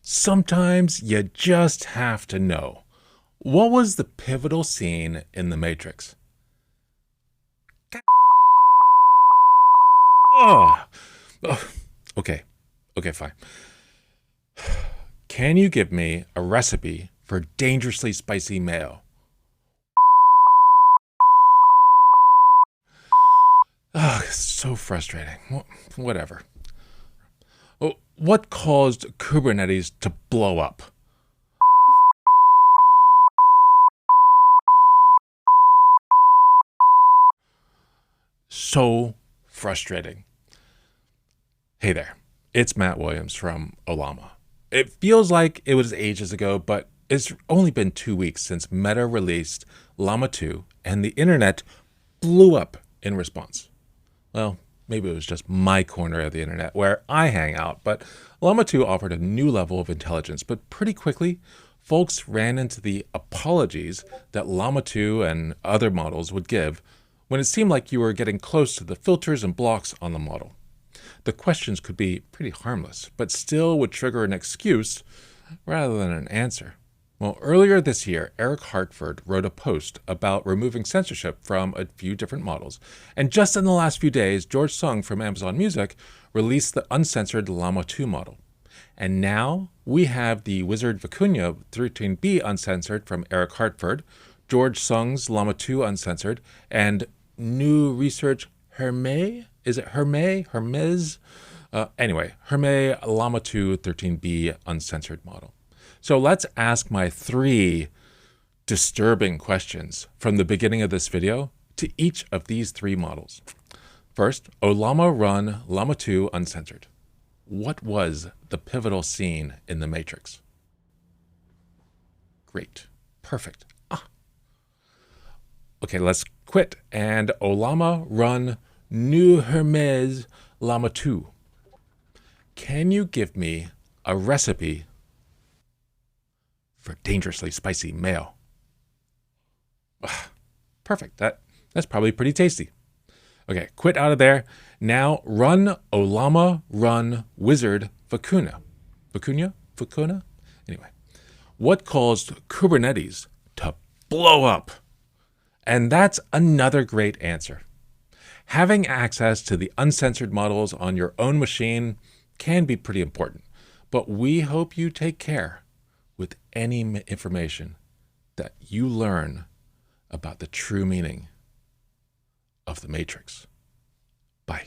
Sometimes you just have to know. What was the pivotal scene in The Matrix? Oh, okay. Okay, fine. Can you give me a recipe for dangerously spicy mayo? Oh, it's so frustrating. Whatever. What caused Kubernetes to blow up? So frustrating. Hey there, it's Matt Williams from Ollama. It feels like it was ages ago, but it's only been 2 weeks since Meta released Llama 2 and the internet blew up in response. Well, maybe it was just my corner of the internet where I hang out, but Llama 2 offered a new level of intelligence, but pretty quickly, folks ran into the apologies that Llama 2 and other models would give when it seemed like you were getting close to the filters and blocks on the model. The questions could be pretty harmless, but still would trigger an excuse rather than an answer. Well, earlier this year, Eric Hartford wrote a post about removing censorship from a few different models. And just in the last few days, George Sung from Amazon Music released the uncensored Llama 2 model. And now we have the Wizard Vicuña 13B uncensored from Eric Hartford, George Sung's Llama 2 uncensored, and new research Hermes? Is it Hermes? Hermes? Anyway, Hermes Llama 2 13B uncensored model. So let's ask my 3 disturbing questions from the beginning of this video to each of these 3 models. First, Ollama run Llama 2 uncensored. What was the pivotal scene in The Matrix? Great. Perfect. Okay, let's quit and Ollama run New Hermes Llama 2. Can you give me a recipe for dangerously spicy mayo? Perfect. That's probably pretty tasty. Okay, quit out of there. Now run Ollama run Wizard Vicuña. Vicuña? Anyway, what caused Kubernetes to blow up? And that's another great answer. Having access to the uncensored models on your own machine can be pretty important, but we hope you take care with any information that you learn about the true meaning of the Matrix. Bye.